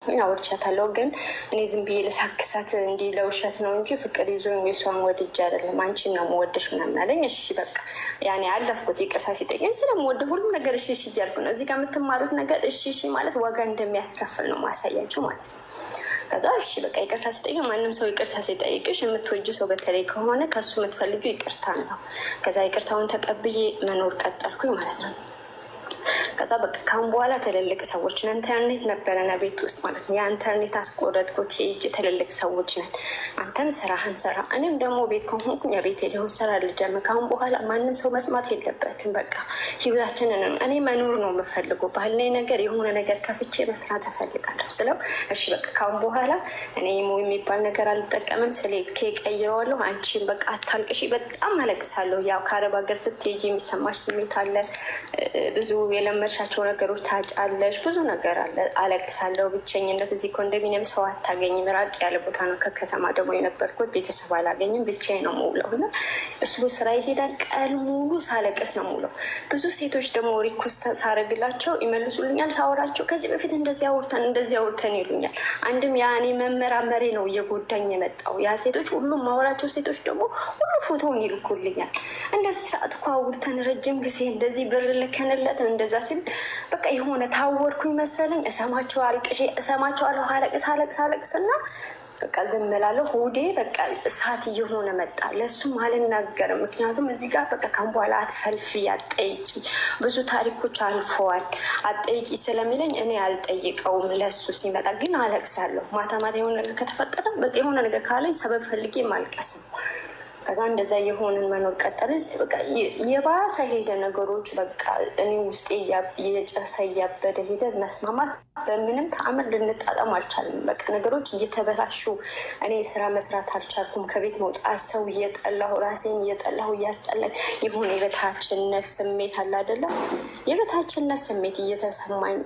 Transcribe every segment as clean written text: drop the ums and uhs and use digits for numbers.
አውርቻታለሁ ግን እኔ ዝም ብዬ ልሳክሳት እንዲህ ለውሸት ነው እንጂ ፍቅር ይዞኝ የሷን ወድጄ አይደለም። አንቺን ነው የምወድሽ ምናምን አለኝ። እሺ በቃ ያኔ አለፍኩት። ይቅርታ ሲጠይቀኝ ስለምወደ ሁሉም ነገር እሺ እሺ እያልኩ ነው። እዚህ ጋር የምትማሩት ነገር እሺ እሺ ማለት ዋጋ እንደሚያስከፍል ነው ማሳያችሁ ማለት ነው። ከዛ እሺ በቃ ይቅርታ ሲጠይቅ ማንም ሰው ይቅርታ ሲጠይቅሽ የምትወጂ ሰው በተለይ ከሆነ ከሱ የምትፈልጊው ይቅርታ ነው። ከዛ ይቅርታውን ተቀብዬ መኖር ቀጠልኩኝ ማለት ነው። ከዛ በቃ ካሁን በኋላ ትልልቅ ሰዎች ነን። ኢንተርኔት ነበረና ቤት ውስጥ ማለት ነው። የኢንተርኔት አስቆረጥኩት የእጅ ትልልቅ ሰዎች ነን። አንተም ስራህን ስራ፣ እኔም ደግሞ ቤት ከሆንኩኝ የቤት ሊሆን ስራ ልጀምር። ካሁን በኋላ ማንም ሰው መስማት የለበትም። በቃ ህይወታችንን እኔ መኖር ነው የምፈልገው። ባለኝ ነገር የሆነ ነገር ከፍቼ መስራት እፈልጋለሁ ስለው እሺ በቃ ካሁን በኋላ እኔ ሞ የሚባል ነገር አልጠቀምም። ስልኬ ቀይረዋለሁ። አንቺን በቃ አታልቅሺ። በጣም አለቅሳለሁ። ያው ከአረብ ሀገር ስትሄጂ የሚሰማሽ ስሜት አለ። ብዙ የለመድሻቸው ነገሮች ታጫለሽ። ብዙ ነገር አለ። አለቅሳለሁ። ብቸኝነት፣ እዚህ ኮንዶሚኒየም ሰው አታገኝም። ራቅ ያለ ቦታ ነው። ከከተማ ደግሞ የነበርኩት ቤተሰብ አላገኝም። ብቻዬን ነው የምውለው እና እሱ ስራ ይሄዳል። ቀን ሙሉ ሳለቅስ ነው የምውለው። ብዙ ሴቶች ደግሞ ሪኩዌስት ሳረግላቸው ይመልሱልኛል። ሳወራቸው ከዚህ በፊት እንደዚህ አውርተን ይሉኛል። አንድም ያኔ መመራመሬ ነው እየጎዳኝ የመጣው። ያ ሴቶች ሁሉም ማወራቸው ሴቶች ደግሞ ሁሉ ፎቶውን ይልኩልኛል። እንደዚህ ሰዓት እኮ አውርተን ረጅም ጊዜ እንደዚህ ብር ልከንለት እንደዛ ሲል በቃ የሆነ ታወርኩኝ መሰለኝ። እሰማቸዋለሁ። አለቅስ እና በቃ ዝም እላለሁ። ሆዴ በቃ እሳት እየሆነ መጣ። ለሱም አልናገርም። ምክንያቱም እዚህ ጋር በቃ ካሁን በኋላ አትፈልፊ፣ አትጠይቂ፣ ብዙ ታሪኮች አልፈዋል፣ አትጠይቂ ስለሚለኝ እኔ አልጠይቀውም። ለሱ ሲመጣ ግን አለቅሳለሁ። ማታ የሆነ ነገር ከተፈጠረ በቃ የሆነ ነገር ካለኝ ሰበብ ፈልጌ ማልቀስም። ከዛ እንደዛ የሆንን መኖር ቀጠልን። በቃ የባሰ ሄደ ነገሮች። በቃ እኔ ውስጤ እየጨሰ እያበደ ሄደ። መስማማት በምንም ተአምር ልንጣጣም አልቻልንም። በቃ ነገሮች እየተበላሹ እኔ ስራ መስራት አልቻልኩም። ከቤት መውጣት ሰው እየጠላሁ፣ ራሴን እየጠላሁ እያስጠላኝ የሆነ የበታችነት ስሜት አለ አይደለም። የበታችነት ስሜት እየተሰማኝ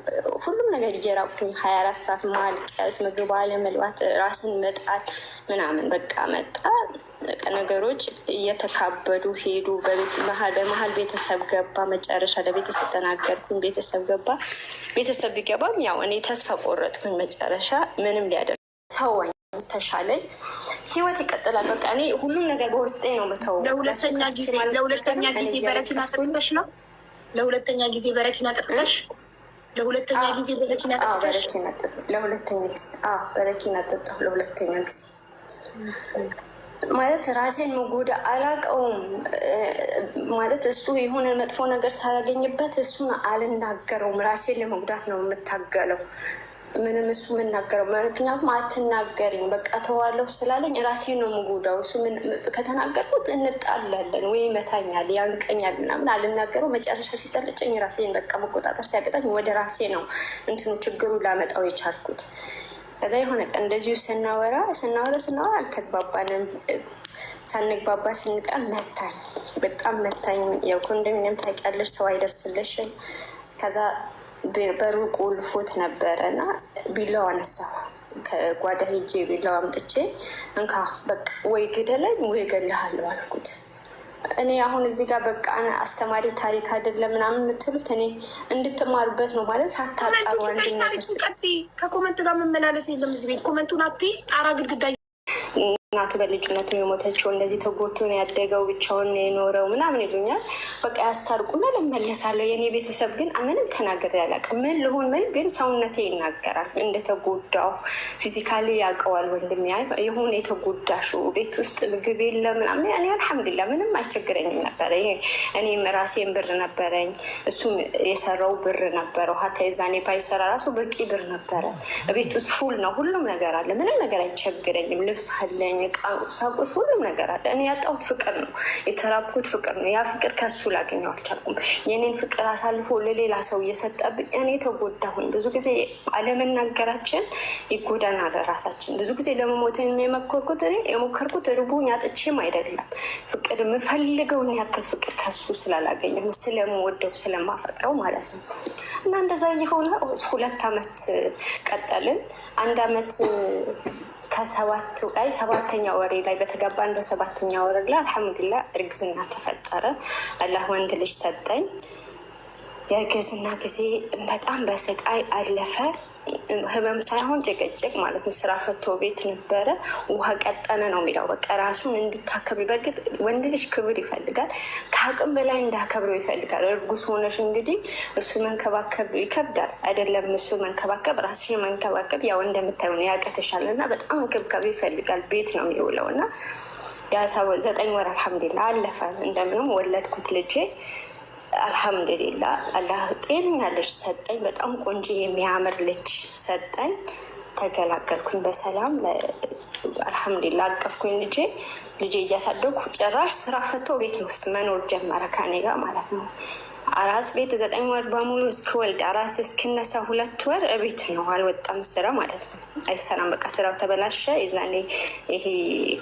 ሁሉም ነገር እየራቁኝ 24 ሰዓት ማልቀስ፣ ምግብ አለመልባት፣ ራስን መጣል ምናምን በቃ መጣ። ነገሮች እየተካበዱ ሄዱ። በመሀል ቤተሰብ ገባ። መጨረሻ ለቤተሰብ ተናገርኩኝ። ቤተሰብ ገባ። ቤተሰብ ቢገባም ያው እኔ ተስፋ ቆረጥኩኝ። መጨረሻ ምንም ሊያደርግ ሰወኝ ተሻለኝ። ህይወት ይቀጥላል። በቃ እኔ ሁሉም ነገር በውስጤ ነው የምተው። ለሁለተኛ ጊዜ በረኪና ጠጥተሽ ነው? ለሁለተኛ ጊዜ በረኪና ጠጥተሽ? ለሁለተኛ ጊዜ በረኪና ጠጥተሽ? ለሁለተኛ ጊዜ በረኪና ጠጣሁ። ለሁለተኛ ጊዜ ማለት ራሴን መጎዳ አላውቀውም። ማለት እሱ የሆነ መጥፎ ነገር ሳያገኝበት እሱን አልናገረውም። ራሴን ለመጉዳት ነው የምታገለው። ምንም እሱ የምናገረው ምክንያቱም አትናገሪኝ በቃ ተዋለሁ ስላለኝ ራሴን ነው የምጎዳው። እሱ ከተናገርኩት እንጣላለን ወይ ይመታኛል፣ ያንቀኛል ምናምን። አልናገረው። መጨረሻ ሲሰለቸኝ ራሴን በቃ መቆጣጠር ሲያቅተኝ ወደ ራሴ ነው ችግሩ ላመጣው የቻልኩት። ከዛ የሆነ ቀን እንደዚሁ ስናወራ አልተግባባንም። ሳንግባባ ስንቀር መታኝ፣ በጣም መታኝ። ያው ኮንዶሚኒየም ታውቂያለሽ፣ ሰው አይደርስልሽም። ከዛ በሩ ቁልፎት ነበረ እና ቢላዋ አነሳሁ። ከጓዳ ሄጄ ቢላዋ አምጥቼ እንካ በቃ ወይ ግደለኝ ወይ እገልሃለሁ አልኩት። እኔ አሁን እዚህ ጋር በቃ አስተማሪ ታሪክ አይደለም ምናምን የምትሉት እኔ እንድትማሩበት ነው። ማለት ሳታጣሩ አንድ ነገር ከኮመንት ጋር መመላለስ የለም። እዚህ ቤት ኮመንቱን አትይ። ጣራ ግድግዳ እናቱ በልጅነቱ የሞተችው እንደዚህ ተጎድቶ ነው ያደገው፣ ብቻውን ነው የኖረው ምናምን ይሉኛል። በቃ ያስታርቁና ልመለሳለሁ። የኔ ቤተሰብ ግን ምንም ተናግሬ አላውቅም። ምን ልሆን ምን ግን ሰውነቴ ይናገራል እንደተጎዳው። ፊዚካሊ ያውቀዋል ወንድሜ። የሆነ የተጎዳሹ ቤት ውስጥ ምግብ የለ ምናምን። እኔ አልሐምዱሊላህ ምንም አይቸግረኝም ነበረ። እኔም ራሴን ብር ነበረኝ፣ እሱም የሰራው ብር ነበረው። ሀታ የዛኔ ባይሰራ ራሱ በቂ ብር ነበረ። ቤት ውስጥ ፉል ነው፣ ሁሉም ነገር አለ። ምንም ነገር አይቸግረኝም። ልብስ አለኝ፣ ቁሳቁስ ሁሉም ነገር አለ። እኔ ያጣሁት ፍቅር ነው፣ የተራብኩት ፍቅር ነው። ያ ፍቅር ከሱ ላገኘው አልቻልኩም። የኔን ፍቅር አሳልፎ ለሌላ ሰው እየሰጠብኝ እኔ ተጎዳሁኝ። ብዙ ጊዜ አለመናገራችን ይጎዳናል ራሳችን። ብዙ ጊዜ ለመሞት የሞከርኩት ርቦኝ አጥቼም አይደለም። ፍቅር የምፈልገውን ያክል ፍቅር ከሱ ስላላገኘሁ ስለምወደው ስለማፈቅረው ማለት ነው። እና እንደዛ የሆነ 2 ዓመት ቀጠልን። 1 ዓመት ከ7ኛ ወሬ ላይ በተጋባን በ7ኛ ወር ላይ አልሐምዱሊላህ እርግዝና ተፈጠረ። አላህ ወንድ ልጅ ሰጠኝ። የእርግዝና ጊዜ በጣም በስቃይ አለፈ። ህመም ሳይሆን ጭቅጭቅ ማለት ነው። ስራ ፈቶ ቤት ነበረ። ውሃ ቀጠነ ነው የሚለው። በቃ ራሱን እንድታከብሪ። በእርግጥ ወንድ ልጅ ክብር ይፈልጋል፣ ከአቅም በላይ እንዳከብረው ይፈልጋል። እርጉዝ ሆነሽ እንግዲህ እሱ መንከባከብ ይከብዳል አይደለም? እሱ መንከባከብ፣ ራስሽን መንከባከብ ያው እንደምታየው ያቀትሻል። እና በጣም እንክብካቤ ይፈልጋል። ቤት ነው የሚውለው እና የ9 ወር አልሐምዱሊላ አለፈ። እንደምንም ወለድኩት ልጄ አልሐምዱሊላ። አላህ ጤነኛ ልጅ ሰጠኝ። በጣም ቆንጆ የሚያምር ልጅ ሰጠኝ። ተገላገልኩኝ በሰላም አልሐምዱሊላ። አቀፍኩኝ ልጄ እያሳደግኩ ጭራሽ ስራ ፈቶ ቤት ውስጥ መኖር ጀመረ ከኔ ጋር ማለት ነው። አራስ ቤት 9 ወር በሙሉ እስክወልድ አራስ እስክነሳ 2 ወር እቤት ነው፣ አልወጣም ስራ ማለት ነው። አይሰራም። በቃ ስራው ተበላሸ። የዛኔ ይሄ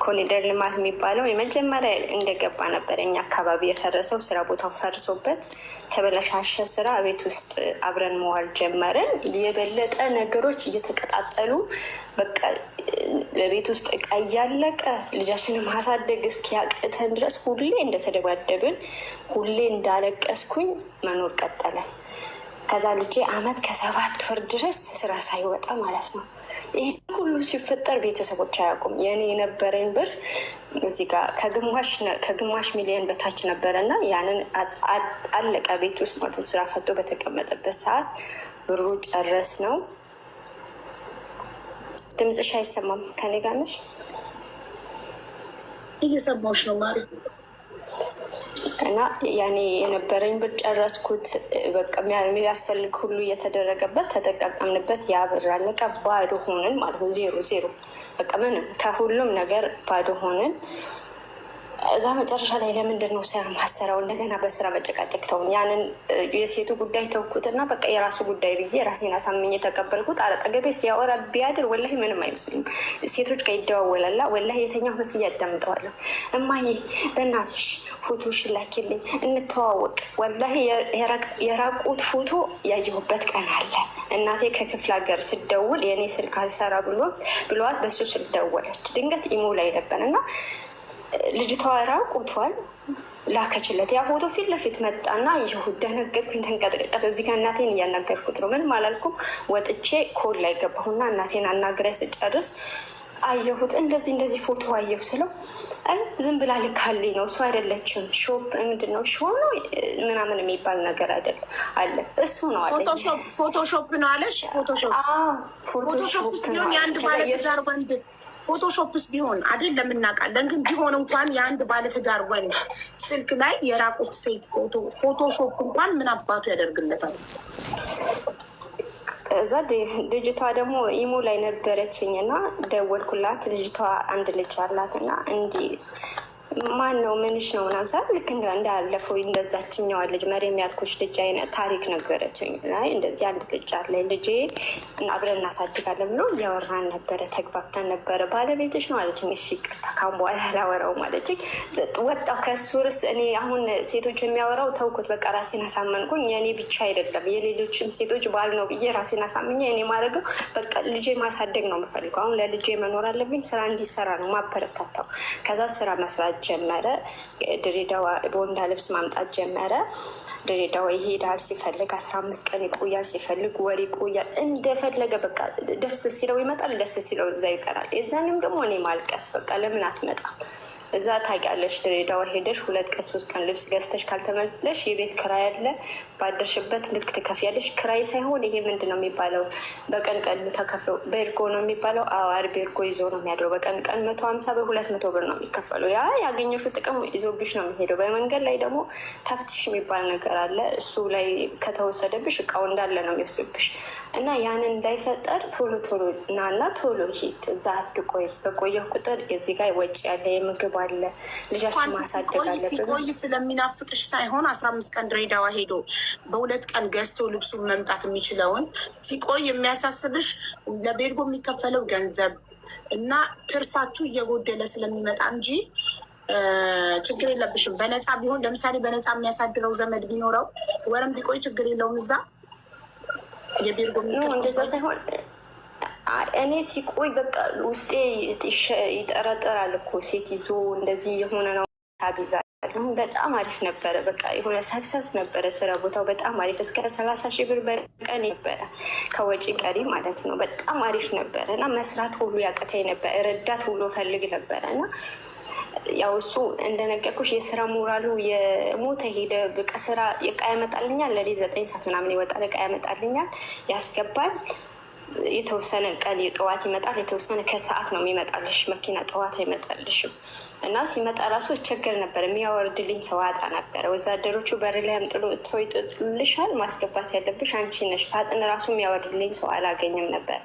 ኮሪደር ልማት የሚባለው የመጀመሪያ እንደገባ ነበር እኛ አካባቢ የፈረሰው። ስራ ቦታው ፈርሶበት ተበላሻሸ ስራ። ቤት ውስጥ አብረን መዋል ጀመርን። የበለጠ ነገሮች እየተቀጣጠሉ በቃ በቤት ውስጥ እቃ እያለቀ ልጃችንን ማሳደግ እስኪያቅተን ድረስ ሁሌ እንደተደባደብን፣ ሁሌ እንዳለቀስኩኝ መኖር ቀጠለን። ከዛ ልጄ 1 ዓመት ከ7 ወር ድረስ ስራ ሳይወጣ ማለት ነው። ይህ ሁሉ ሲፈጠር ቤተሰቦች አያውቁም። የኔ የነበረኝ ብር እዚህ ጋር ከግማሽ ሚሊዮን በታች ነበረ እና ያንን አለቀ ቤት ውስጥ ማለት ነው። ስራ ፈቶ በተቀመጠበት ሰዓት ብሩ ጨረስ ነው። ድምፅሽ አይሰማም። ከኔ ጋር ነሽ? እየሰማሁሽ ነው ማለት ነው። እና ያኔ የነበረኝ ብር ጨረስኩት። በቃ የሚያስፈልግ ሁሉ እየተደረገበት ተጠቃቀምንበት። ያ ብር አለቀ። ባዶ ሆንን ማለት ነው። ዜሮ በቃ ምንም ከሁሉም ነገር ባዶ ሆንን። እዛ መጨረሻ ላይ ለምንድን ነው ስራ ማሰራው? እንደገና በስራ መጨቃጨቅ ተውን። ያንን የሴቱ ጉዳይ ተውኩትና በቃ የራሱ ጉዳይ ብዬ ራሴን አሳምኜ የተቀበልኩት። አጠገቤ ሲያወራ ቢያድር ወላሂ ምንም አይመስለኝም። ሴቶች ጋር ይደዋወላላ። ወላሂ የተኛው መስዬ ያዳምጠዋለሁ። እማዬ በእናትሽ ፎቶሽን ላኪልኝ እንተዋወቅ። ወላሂ የራቁት ፎቶ ያየሁበት ቀን አለ። እናቴ ከክፍለ ሀገር ስደውል የእኔ ስልክ አልሰራ ብሏት በሱ ስልክ ደወለች። ድንገት ኢሞ ላይ ነበር እና ልጅቷ ራቁቷን ላከችለት። ያ ፎቶ ፊት ለፊት መጣና ይሁን ደነገጥኩኝ፣ ተንቀጥቀጥ። እዚህ ጋር እናቴን እያናገርኩት ነው። ምንም አላልኩም። ወጥቼ ኮል ላይ ገባሁና እናቴን አናግሬ ስጨርስ አየሁት። እንደዚህ ፎቶ አየሁ ስለው አይ ዝም ብላ ልካልኝ ነው፣ እሱ አይደለችም፣ ሾፕ ምንድን ነው ሾ ነው ምናምን የሚባል ነገር አይደል አለ። እሱ ነው አለ። ፎቶሾፕ ነው አለሽ? ፎቶሾፕ ቢሆን የአንድ ባለትዳር ወንድ ፎቶሾፕስ ቢሆን አይደለም እናውቃለን። ግን ቢሆን እንኳን የአንድ ባለትዳር ወንድ ስልክ ላይ የራቁት ሴት ፎቶሾፕ እንኳን ምን አባቱ ያደርግለታል? እዛ ልጅቷ ደግሞ ኢሞ ላይ ነበረችኝ እና ደወልኩላት። ልጅቷ አንድ ልጅ አላት እና እንዲህ ማን ነው ምንሽ ነው ምናምን ሰዓት ልክ እንዳለፈው እንደዛችኛዋ ልጅ መሬም ያልኩሽ ልጅ አይነት ታሪክ ነበረችኝ። እንደዚህ አንድ ልጅ አለ ልጄ አብረን እናሳድጋለን ብሎ እያወራን ነበረ፣ ተግባብተን ነበረ። ባለቤትሽ ነው አለችኝ። እሺ ይቅርታ ካሁን በኋላ አላወራውም አለችኝ። ወጣሁ ከሱ ርስ እኔ አሁን ሴቶች የሚያወራው ተውኩት። በቃ ራሴን አሳመንኩኝ። የእኔ ብቻ አይደለም የሌሎችም ሴቶች ባል ነው ብዬ ራሴን አሳምኜ እኔ ማድረገው በቃ ልጄ ማሳደግ ነው የምፈልገው። አሁን ለልጄ መኖር አለብኝ። ስራ እንዲሰራ ነው ማበረታታው። ከዛ ስራ መስራት ጀመረ። ድሬዳዋ ቦንዳ ልብስ ማምጣት ጀመረ። ድሬዳዋ ይሄዳል። ሲፈልግ 15 ቀን ይቆያል፣ ሲፈልግ ወር ይቆያል። እንደፈለገ በቃ ደስ ሲለው ይመጣል፣ ደስ ሲለው እዛ ይቀራል። የዛንም ደግሞ እኔ ማልቀስ በቃ ለምን አትመጣም? እዛ ታውቂያለሽ፣ ድሬዳዋ ሄደሽ 2 ቀን 3 ቀን ልብስ ገዝተሽ ካልተመለሽ የቤት ክራይ አለ፣ ባደርሽበት ልክ ትከፍያለሽ። ክራይ ሳይሆን ይሄ ምንድን ነው የሚባለው? በቀን ተከፍለው ቤርጎ ነው የሚባለው። አዋር ቤርጎ ይዞ ነው የሚያድረው። በቀን 150 በ200 ብር ነው የሚከፈለው። ያ ያገኘሽው ጥቅም ይዞብሽ ነው የሚሄደው። በመንገድ ላይ ደግሞ ተፍቲሽ የሚባል ነገር አለ። እሱ ላይ ከተወሰደብሽ እቃው እንዳለ ነው የሚወስድብሽ። እና ያንን እንዳይፈጠር ቶሎ ናና ቶሎ ሂድ፣ እዛ አትቆይ። በቆየሁ ቁጥር የዚህ ጋር ወጪ ያለ የምግብ አለ፣ ልጃችን ማሳደግ አለብን። ሲቆይ ስለሚናፍቅሽ ሳይሆን 15 ቀን ድሬዳዋ ሄዶ በ2 ቀን ገዝቶ ልብሱን መምጣት የሚችለውን ሲቆይ የሚያሳስብሽ ለቤርጎ የሚከፈለው ገንዘብ እና ትርፋችሁ እየጎደለ ስለሚመጣ እንጂ ችግር የለብሽም። በነፃ ቢሆን ለምሳሌ በነፃ የሚያሳድረው ዘመድ ቢኖረው ወርም ቢቆይ ችግር የለውም። እዛ የቤርጎ እንደዛ ሳይሆን እኔ ሲቆይ በቃ ውስጤ ይጠረጠራል እኮ ሴት ይዞ እንደዚህ የሆነ ነው ታቢዛ። በጣም አሪፍ ነበረ። በቃ የሆነ ሰክሰስ ነበረ። ስራ ቦታው በጣም አሪፍ እስከ 30 ሺህ ብር በቀን ቀን ነበረ ከወጪ ቀሪ ማለት ነው። በጣም አሪፍ ነበረ እና መስራት ሁሉ ያቅተኝ ነበር። ረዳት ሁሉ ፈልግ ነበረ እና ያው እሱ እንደነገርኩሽ የስራ ሞራሉ የሞተ ሄደ። በቃ ስራ እቃ ያመጣልኛል፣ ለሌት 9 ሰዓት ምናምን ይወጣል። እቃ ያመጣልኛል፣ ያስገባል። የተወሰነ ቀን ጠዋት ይመጣል፣ የተወሰነ ከሰዓት ነው የሚመጣልሽ። መኪና ጠዋት አይመጣልሽም እና ሲመጣ ራሱ እቸገር ነበር። የሚያወርድልኝ ሰው አጣ ነበረ። ወዛደሮቹ በር ላይ አምጥሎ ይጥሉልሻል። ማስገባት ያለብሽ አንቺ ነሽ። ታጥን ራሱ የሚያወርድልኝ ሰው አላገኝም ነበር።